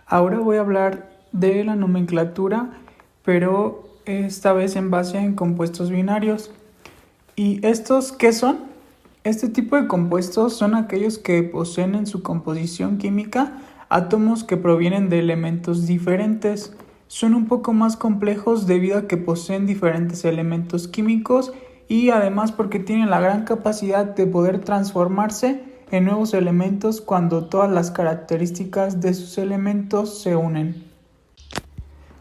Ahora voy a hablar de la nomenclatura, pero esta vez en base en compuestos binarios. ¿Y estos qué son? Este tipo de compuestos son aquellos que poseen en su composición química átomos que provienen de elementos diferentes. Son un poco más complejos debido a que poseen diferentes elementos químicos y además porque tienen la gran capacidad de poder transformarse en nuevos elementos cuando todas las características de sus elementos se unen.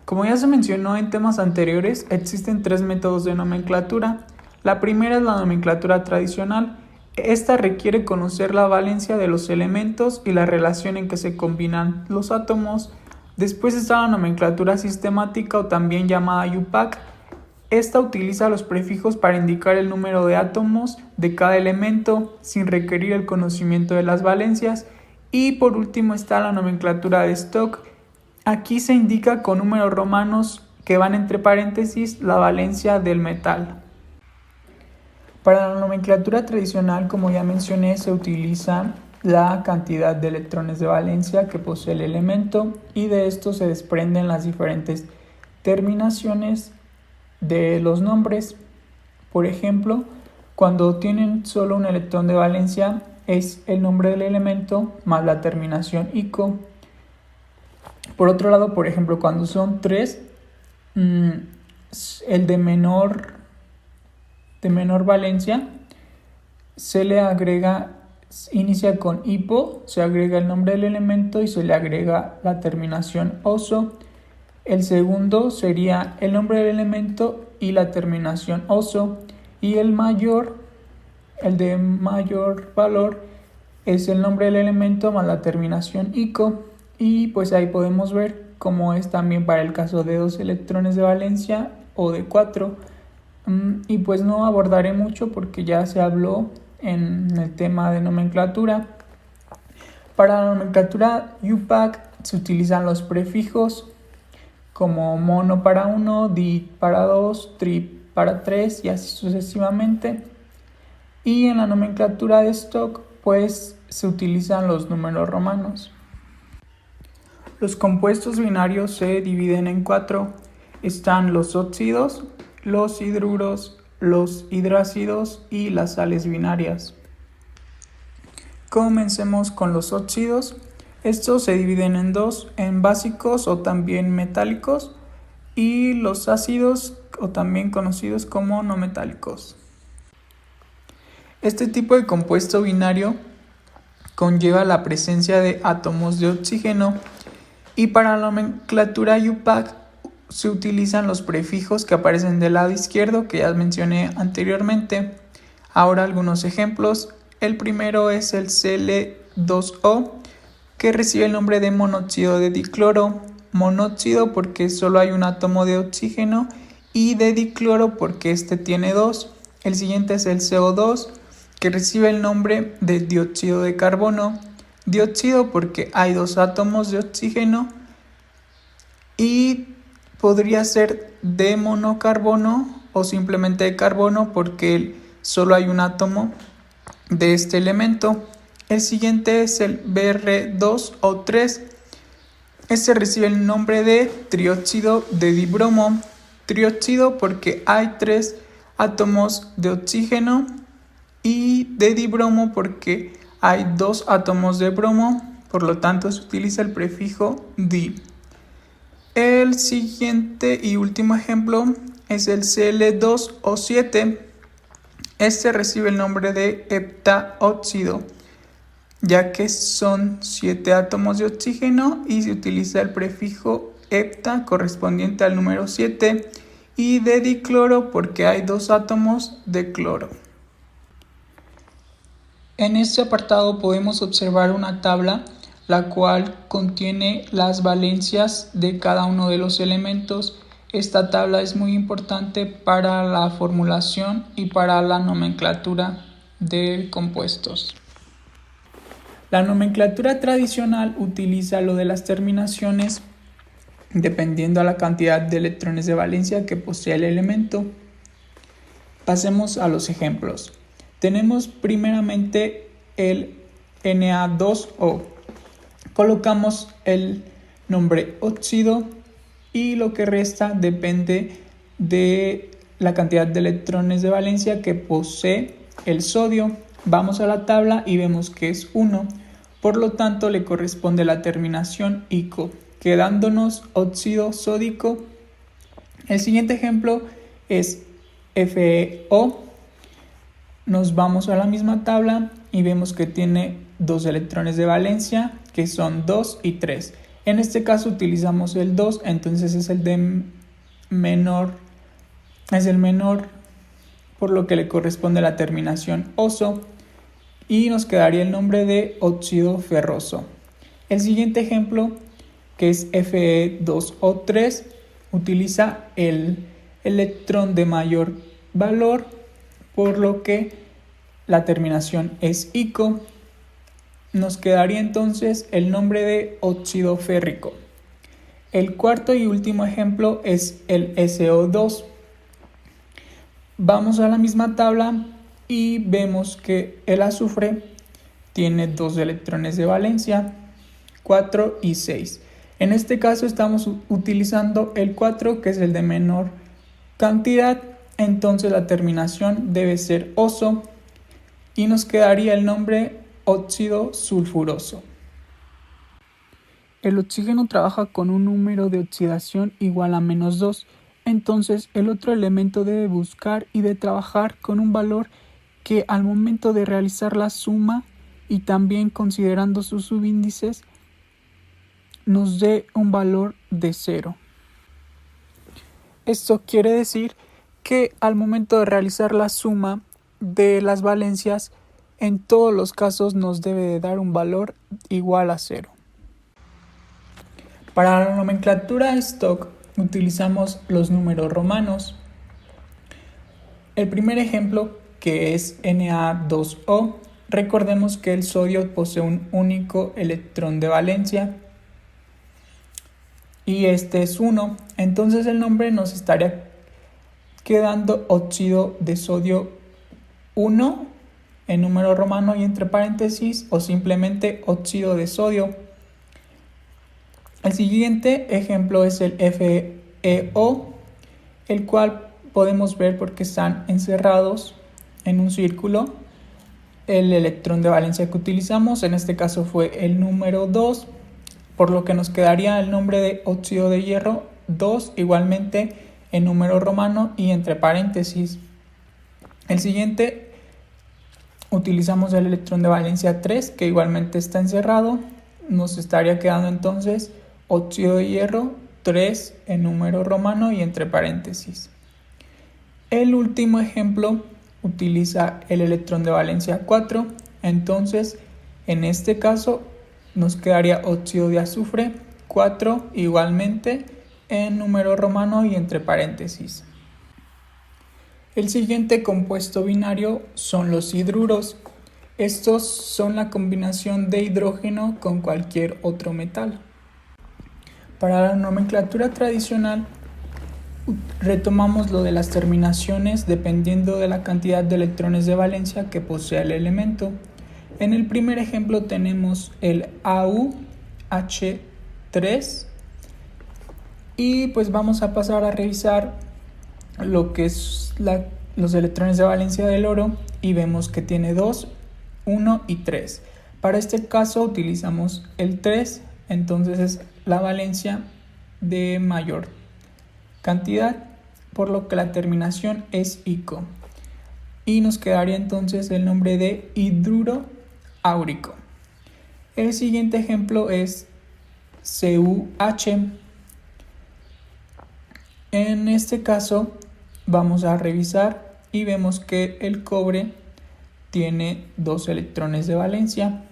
Como ya se mencionó en temas anteriores, existen tres métodos de nomenclatura. La primera es la nomenclatura tradicional. Esta requiere conocer la valencia de los elementos y la relación en que se combinan los átomos. Después está la nomenclatura sistemática o también llamada UPAC. Esta utiliza los prefijos para indicar el número de átomos de cada elemento sin requerir el conocimiento de las valencias. Y por último está la nomenclatura de Stock. Aquí se indica con números romanos que van entre paréntesis la valencia del metal. Para la nomenclatura tradicional, como ya mencioné, se utiliza la cantidad de electrones de valencia que posee el elemento y de esto se desprenden las diferentes terminaciones de los nombres. Por ejemplo, cuando tienen solo un electrón de valencia es el nombre del elemento más la terminación ico. Por otro lado, por ejemplo, cuando son 3, el de menor valencia se le agrega, inicia con hipo, se agrega el nombre del elemento y se le agrega la terminación oso. El segundo sería el nombre del elemento y la terminación oso. Y el de mayor valor, es el nombre del elemento más la terminación ico. Y pues ahí podemos ver cómo es también para el caso de 2 electrones de valencia o de 4. Y pues no abordaré mucho porque ya se habló en el tema de nomenclatura. Para la nomenclatura UPAC se utilizan los prefijos como mono para 1, di para 2, tri para 3 y así sucesivamente. Y en la nomenclatura de Stock pues se utilizan los números romanos. Los compuestos binarios se dividen en 4. Están los óxidos, los hidruros, los hidrácidos y las sales binarias. Comencemos con los óxidos. Estos se dividen en 2, en básicos o también metálicos, y los ácidos o también conocidos como no metálicos. Este tipo de compuesto binario conlleva la presencia de átomos de oxígeno y para la nomenclatura UPAC se utilizan los prefijos que aparecen del lado izquierdo que ya mencioné anteriormente. Ahora algunos ejemplos. El primero es el Cl2O, que recibe el nombre de monóxido de dicloro. Monóxido porque solo hay un átomo de oxígeno y de dicloro porque este tiene 2. El siguiente es el CO2, que recibe el nombre de dióxido de carbono. Dióxido porque hay 2 átomos de oxígeno y podría ser de monocarbono o simplemente de carbono porque solo hay un átomo de este elemento. El siguiente es el Br2O3. Este recibe el nombre de trióxido de dibromo. Trióxido porque hay 3 átomos de oxígeno y de dibromo porque hay 2 átomos de bromo, por lo tanto se utiliza el prefijo di. El siguiente y último ejemplo es el Cl2O7. Este recibe el nombre de heptaóxido, ya que son 7 átomos de oxígeno y se utiliza el prefijo hepta correspondiente al número 7 y de dicloro porque hay 2 átomos de cloro. En este apartado podemos observar una tabla la cual contiene las valencias de cada uno de los elementos. Esta tabla es muy importante para la formulación y para la nomenclatura de compuestos. La nomenclatura tradicional utiliza lo de las terminaciones dependiendo a la cantidad de electrones de valencia que posee el elemento. Pasemos a los ejemplos. Tenemos primeramente el Na2O. Colocamos nombre óxido, y lo que resta depende de la cantidad de electrones de valencia que posee el sodio. Vamos a la tabla y vemos que es 1, por lo tanto le corresponde la terminación ico, quedándonos óxido sódico. El siguiente ejemplo es FeO. Nos vamos a la misma tabla y vemos que tiene 2 electrones de valencia, que son 2 y 3. En este caso utilizamos el 2, entonces es el menor, por lo que le corresponde la terminación oso, y nos quedaría el nombre de óxido ferroso. El siguiente ejemplo, que es Fe2O3, utiliza el electrón de mayor valor, por lo que la terminación es ico. Nos quedaría entonces el nombre de óxido férrico. El cuarto y último ejemplo es el SO2. Vamos a la misma tabla y vemos que el azufre tiene 2 electrones de valencia, 4 y 6. En este caso estamos utilizando el 4, que es el de menor cantidad, entonces la terminación debe ser oso y nos quedaría el nombre óxido sulfuroso. El oxígeno trabaja con un número de oxidación igual a -2, entonces el otro elemento debe buscar y de trabajar con un valor que al momento de realizar la suma y también considerando sus subíndices nos dé un valor de 0. Esto quiere decir que al momento de realizar la suma de las valencias, en todos los casos nos debe de dar un valor igual a 0. Para la nomenclatura stock utilizamos los números romanos. El primer ejemplo, que es Na2O, recordemos que el sodio posee un único electrón de valencia y este es 1, entonces el nombre nos estaría quedando óxido de sodio 1 en número romano y entre paréntesis, o simplemente óxido de sodio. El siguiente ejemplo es el FeO, el cual podemos ver porque están encerrados en un círculo. El electrón de valencia que utilizamos en este caso fue el número 2, por lo que nos quedaría el nombre de óxido de hierro 2, igualmente en número romano y entre paréntesis. El siguiente utilizamos el electrón de valencia 3, que igualmente está encerrado. Nos estaría quedando entonces óxido de hierro 3 en número romano y entre paréntesis. El último ejemplo utiliza el electrón de valencia 4, entonces en este caso nos quedaría óxido de azufre 4 igualmente en número romano y entre paréntesis. El siguiente compuesto binario son los hidruros. Estos son la combinación de hidrógeno con cualquier otro metal. Para la nomenclatura tradicional retomamos lo de las terminaciones dependiendo de la cantidad de electrones de valencia que posea el elemento. En el primer ejemplo tenemos el AuH3 y pues vamos a pasar a revisar lo que es los electrones de valencia del oro y vemos que tiene 2, 1 y 3. Para este caso utilizamos el 3, entonces es la valencia de mayor cantidad, por lo que la terminación es ico. Y nos quedaría entonces el nombre de hidruro áurico. El siguiente ejemplo es CuH. En este caso vamos a revisar y vemos que el cobre tiene 2 electrones de valencia,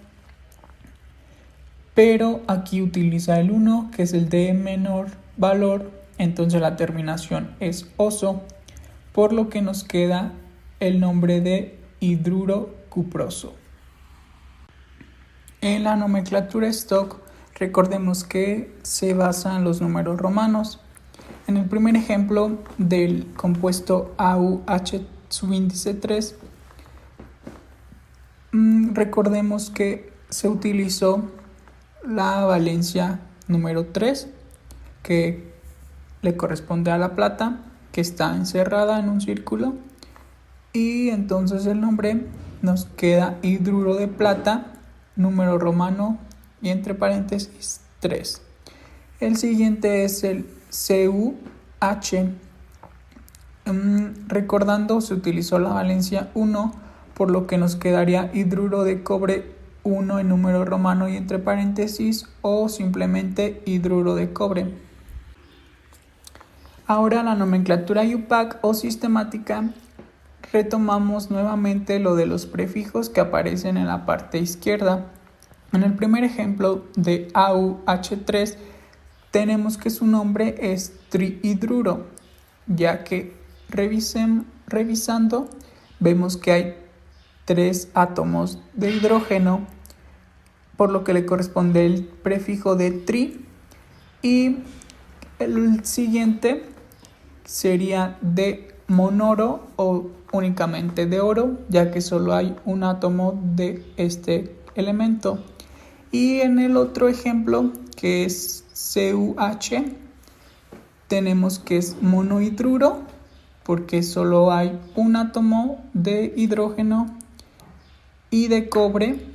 pero aquí utiliza el 1, que es el de menor valor, entonces la terminación es oso, por lo que nos queda el nombre de hidruro cuproso. En la nomenclatura stock recordemos que se basa en los números romanos. En el primer ejemplo del compuesto AuH subíndice 3, recordemos que se utilizó la valencia número 3, que le corresponde a la plata, que está encerrada en un círculo. Y entonces el nombre nos queda hidruro de plata, número romano y entre paréntesis 3. El siguiente es el CuH. Recordando, se utilizó la valencia 1, por lo que nos quedaría hidruro de cobre 1 en número romano y entre paréntesis, o simplemente hidruro de cobre. Ahora la nomenclatura IUPAC o sistemática, retomamos nuevamente lo de los prefijos que aparecen en la parte izquierda. En el primer ejemplo de AuH3 tenemos que su nombre es trihidruro, ya que revisando vemos que hay 3 átomos de hidrógeno, por lo que le corresponde el prefijo de tri. Y el siguiente sería de monoro o únicamente de oro, ya que solo hay un átomo de este elemento. Y en el otro ejemplo, que es CuH, tenemos que es monohidruro, porque solo hay un átomo de hidrógeno, y de cobre,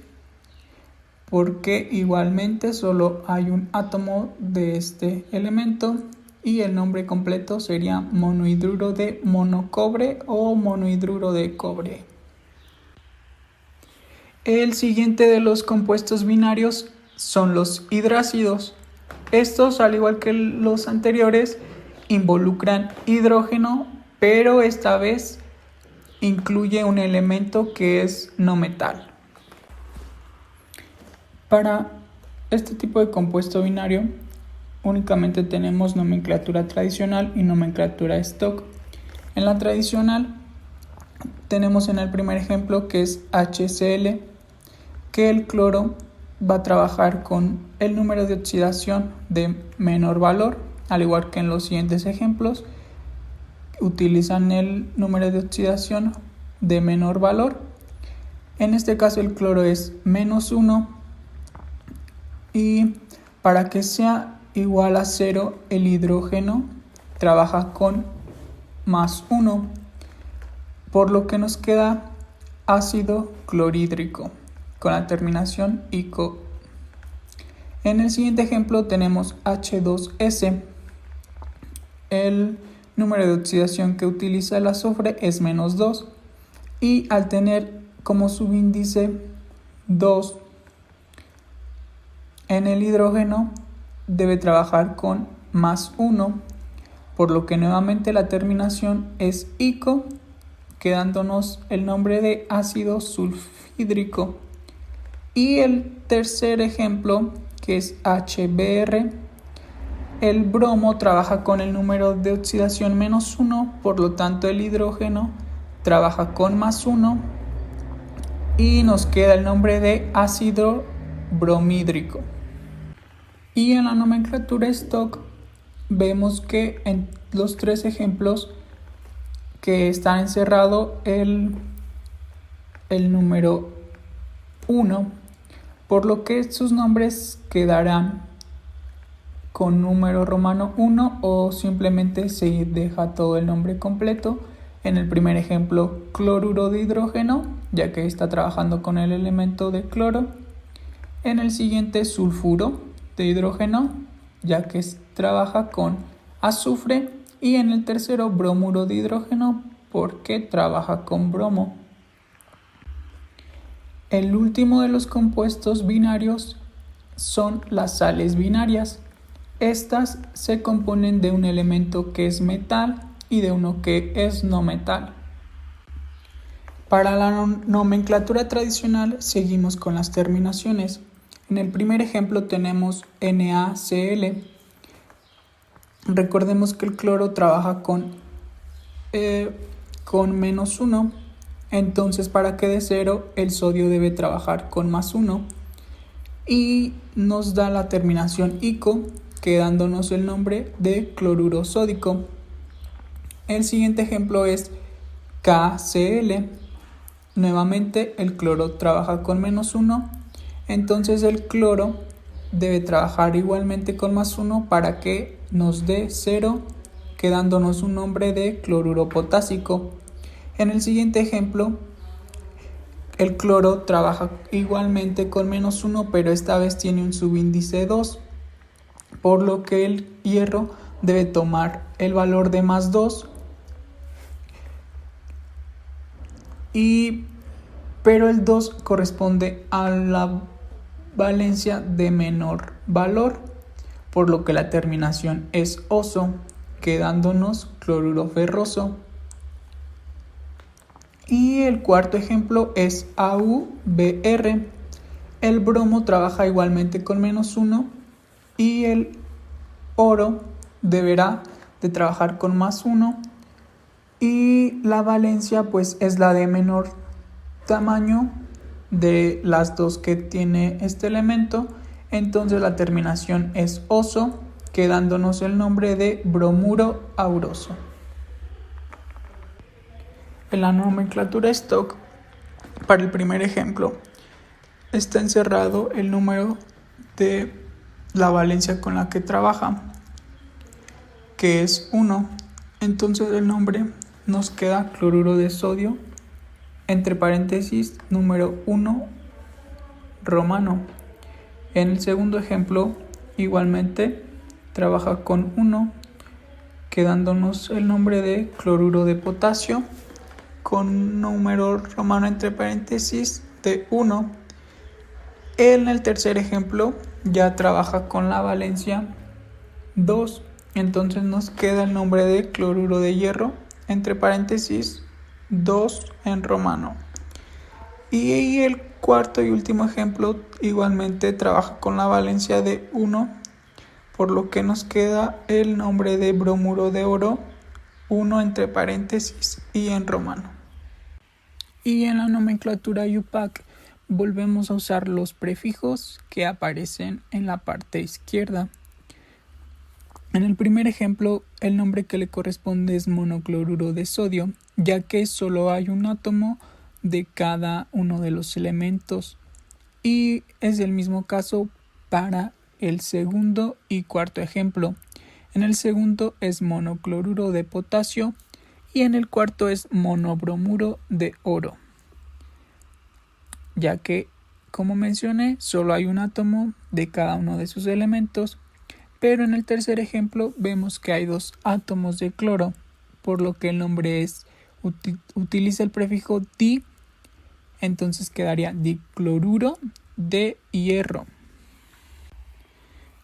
porque igualmente solo hay un átomo de este elemento, y el nombre completo sería monohidruro de monocobre o monohidruro de cobre. El siguiente de los compuestos binarios son los hidrácidos. Estos, al igual que los anteriores, involucran hidrógeno, pero esta vez incluye un elemento que es no metal. Para este tipo de compuesto binario únicamente tenemos nomenclatura tradicional y nomenclatura stock. En la tradicional tenemos en el primer ejemplo que es HCl, que el cloro va a trabajar con el número de oxidación de menor valor, al igual que en los siguientes ejemplos utilizan el número de oxidación de menor valor. En este caso el cloro es -1, y para que sea igual a 0 el hidrógeno trabaja con +1, por lo que nos queda ácido clorhídrico con la terminación ico. En el siguiente ejemplo tenemos H2S. El número de oxidación que utiliza el azufre es -2, y al tener como subíndice 2 en el hidrógeno debe trabajar con +1, por lo que nuevamente la terminación es ico, quedándonos el nombre de ácido sulfhídrico. Y el tercer ejemplo, que es HBr, el bromo trabaja con el número de oxidación -1, por lo tanto el hidrógeno trabaja con +1 y nos queda el nombre de ácido bromhídrico. Y en la nomenclatura stock vemos que en los 3 ejemplos que está encerrado el número 1, por lo que sus nombres quedarán con número romano 1 o simplemente se deja todo el nombre completo. En el primer ejemplo, cloruro de hidrógeno, ya que está trabajando con el elemento de cloro. En el siguiente, sulfuro de hidrógeno, ya que trabaja con azufre. Y en el tercero, bromuro de hidrógeno, porque trabaja con bromo. El último de los compuestos binarios son las sales binarias. Estas se componen de un elemento que es metal y de uno que es no metal. Para la nomenclatura tradicional seguimos con las terminaciones. En el primer ejemplo tenemos NaCl. Recordemos que el cloro trabaja con -1, entonces para que dé 0 el sodio debe trabajar con +1 y nos da la terminación ico, quedándonos el nombre de cloruro sódico. El siguiente ejemplo es KCl. Nuevamente el cloro trabaja con -1, entonces el cloro debe trabajar igualmente con +1 para que nos dé 0, quedándonos un nombre de cloruro potásico. En el siguiente ejemplo, el cloro trabaja igualmente con -1, pero esta vez tiene un subíndice 2, por lo que el hierro debe tomar el valor de +2, pero el 2 corresponde a la valencia de menor valor, por lo que la terminación es oso, quedándonos cloruro ferroso. Y el cuarto ejemplo es AuBr. El bromo trabaja igualmente con -1 y el oro deberá de trabajar con +1, y la valencia pues es la de menor tamaño de las dos que tiene este elemento, entonces la terminación es oso, quedándonos el nombre de bromuro auroso. En la nomenclatura stock, para el primer ejemplo, está encerrado el número de la valencia con la que trabaja, que es 1. Entonces el nombre nos queda cloruro de sodio, entre paréntesis, número 1 romano. En el segundo ejemplo, igualmente trabaja con 1, quedándonos el nombre de cloruro de potasio, con número romano entre paréntesis de 1. En el tercer ejemplo ya trabaja con la valencia 2, entonces nos queda el nombre de cloruro de hierro, entre paréntesis 2 en romano. Y el cuarto y último ejemplo igualmente trabaja con la valencia de 1, por lo que nos queda el nombre de bromuro de oro, 1 entre paréntesis y en romano. Y en la nomenclatura IUPAC volvemos a usar los prefijos que aparecen en la parte izquierda. En el primer ejemplo, el nombre que le corresponde es monocloruro de sodio, ya que solo hay un átomo de cada uno de los elementos. Y es el mismo caso para el segundo y cuarto ejemplo. En el segundo es monocloruro de potasio y en el cuarto es monobromuro de oro, ya que, como mencioné, solo hay un átomo de cada uno de sus elementos, pero en el tercer ejemplo vemos que hay 2 átomos de cloro, por lo que el nombre utiliza el prefijo di, entonces quedaría dicloruro de hierro.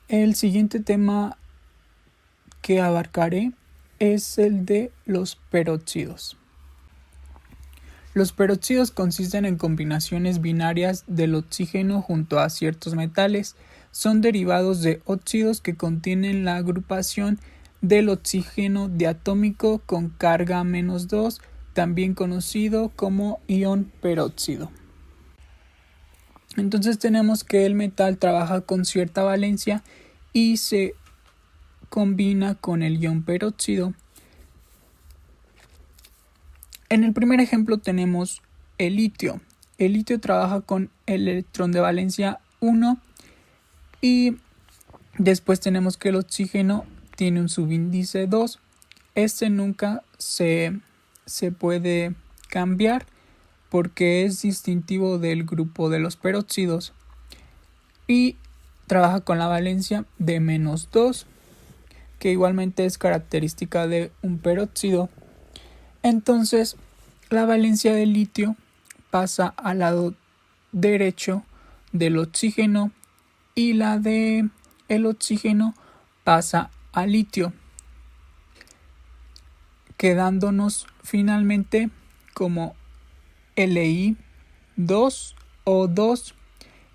El siguiente tema que abarcaré es el de los peróxidos. Los peróxidos consisten en combinaciones binarias del oxígeno junto a ciertos metales. Son derivados de óxidos que contienen la agrupación del oxígeno diatómico con carga -2, también conocido como ion peróxido. Entonces tenemos que el metal trabaja con cierta valencia y se combina con el ion peróxido. En el primer ejemplo tenemos el litio. El litio trabaja con el electrón de valencia 1 y después tenemos que el oxígeno tiene un subíndice 2. Este nunca se puede cambiar porque es distintivo del grupo de los peróxidos y trabaja con la valencia de -2, que igualmente es característica de un peróxido. Entonces, la valencia del litio pasa al lado derecho del oxígeno y la de el oxígeno pasa al litio, quedándonos finalmente como Li2O2,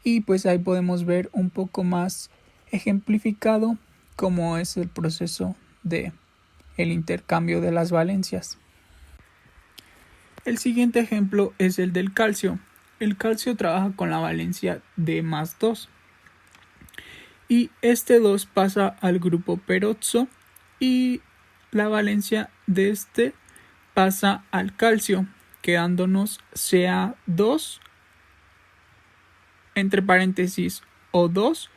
y pues ahí podemos ver un poco más ejemplificado cómo es el proceso de el intercambio de las valencias. El siguiente ejemplo es el del calcio. El calcio trabaja con la valencia de +2 y este 2 pasa al grupo peroxo y la valencia de este pasa al calcio, quedándonos Ca2 entre paréntesis O2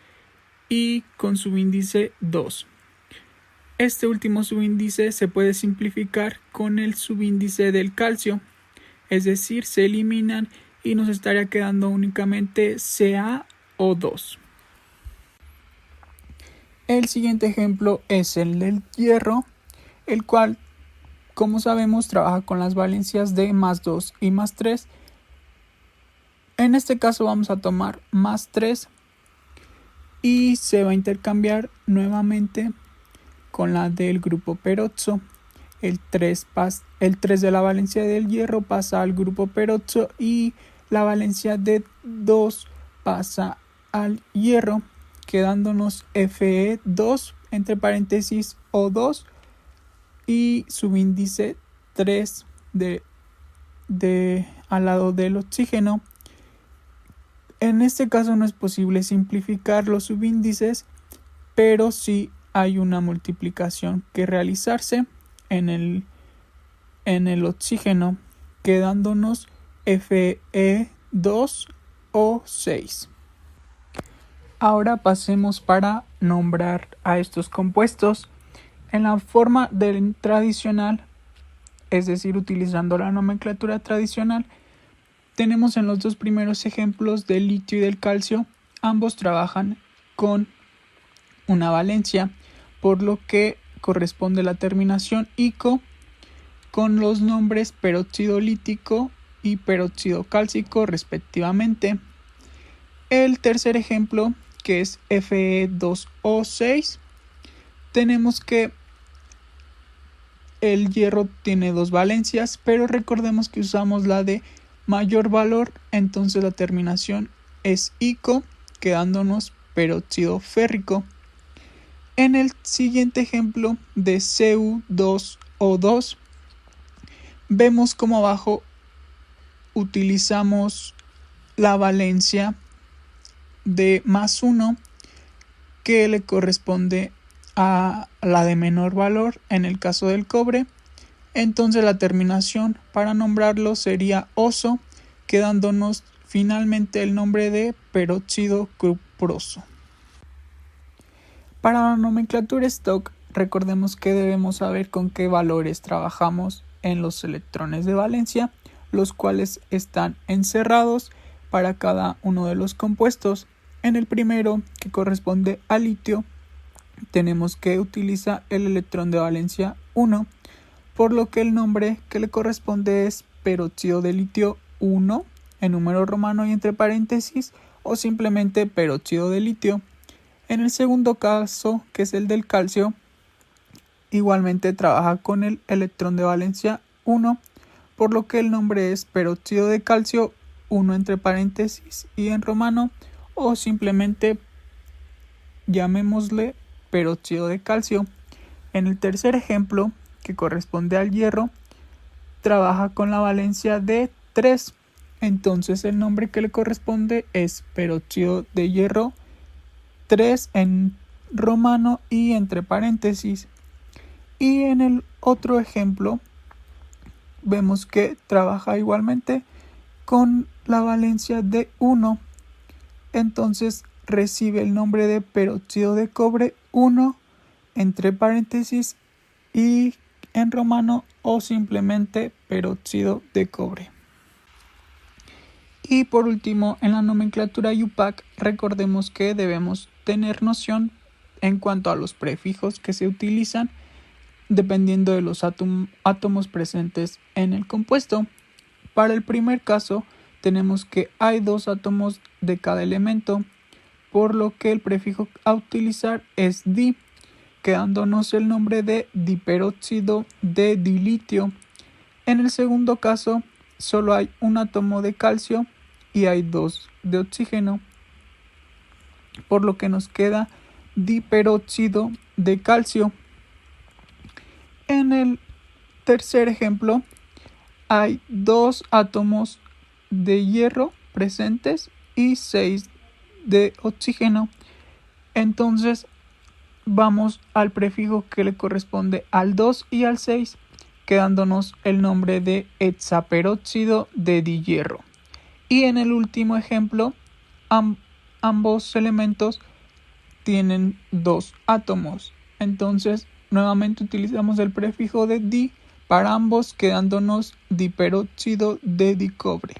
y con subíndice 2. Este último subíndice se puede simplificar con el subíndice del calcio, es decir, se eliminan y nos estaría quedando únicamente CaO2. El siguiente ejemplo es el del hierro, el cual, como sabemos, trabaja con las valencias de +2 y +3. En este caso vamos a tomar +3 y se va a intercambiar nuevamente con la del grupo peroxo. El 3 de la valencia del hierro pasa al grupo peroxo y la valencia de 2 pasa al hierro, quedándonos Fe2 entre paréntesis O2 y subíndice 3 al lado del oxígeno. En este caso no es posible simplificar los subíndices, pero sí hay una multiplicación que realizarse en el oxígeno, quedándonos Fe2O6. Ahora pasemos para nombrar a estos compuestos en la forma tradicional, es decir, utilizando la nomenclatura tradicional. Tenemos en los dos primeros ejemplos del litio y del calcio, ambos trabajan con una valencia, por lo que corresponde la terminación ico con los nombres peróxido lítico y peróxido cálcico respectivamente. El tercer ejemplo, que es Fe2O6, tenemos que el hierro tiene dos valencias, pero recordemos que usamos la de mayor valor, entonces la terminación es ico, quedándonos peróxido férrico. En el siguiente ejemplo de Cu2O2, vemos como abajo utilizamos la valencia de +1 que le corresponde a la de menor valor en el caso del cobre. Entonces la terminación para nombrarlo sería oso, quedándonos finalmente el nombre de peróxido cuproso. Para la nomenclatura stock, recordemos que debemos saber con qué valores trabajamos en los electrones de valencia, los cuales están encerrados para cada uno de los compuestos. En el primero, que corresponde al litio, tenemos que utilizar el electrón de valencia 1, por lo que el nombre que le corresponde es peróxido de litio 1 en número romano y entre paréntesis, o simplemente peróxido de litio. En el segundo caso, que es el del calcio, igualmente trabaja con el electrón de valencia 1, por lo que el nombre es peróxido de calcio 1 entre paréntesis y en romano, o simplemente llamémosle peróxido de calcio. En el tercer ejemplo, que corresponde al hierro, trabaja con la valencia de 3, entonces el nombre que le corresponde es peróxido de hierro 3 en romano y entre paréntesis. Y en el otro ejemplo vemos que trabaja igualmente con la valencia de 1, entonces recibe el nombre de peróxido de cobre 1 entre paréntesis y en romano, o simplemente peróxido de cobre. Y por último, en la nomenclatura IUPAC, recordemos que debemos tener noción en cuanto a los prefijos que se utilizan dependiendo de los átomos presentes en el compuesto. Para el primer caso, tenemos que hay 2 átomos de cada elemento, por lo que el prefijo a utilizar es di, quedándonos el nombre de diperóxido de dilitio. En el segundo caso, solo hay un átomo de calcio y hay 2 de oxígeno, por lo que nos queda diperóxido de calcio. En el tercer ejemplo, hay 2 átomos de hierro presentes y 6 de oxígeno. Entonces vamos al prefijo que le corresponde al 2 y al 6, quedándonos el nombre de hexaperóxido de dihierro. Y en el último ejemplo, ambos elementos tienen 2 átomos. Entonces, nuevamente utilizamos el prefijo de di para ambos, quedándonos diperóxido de dicobre.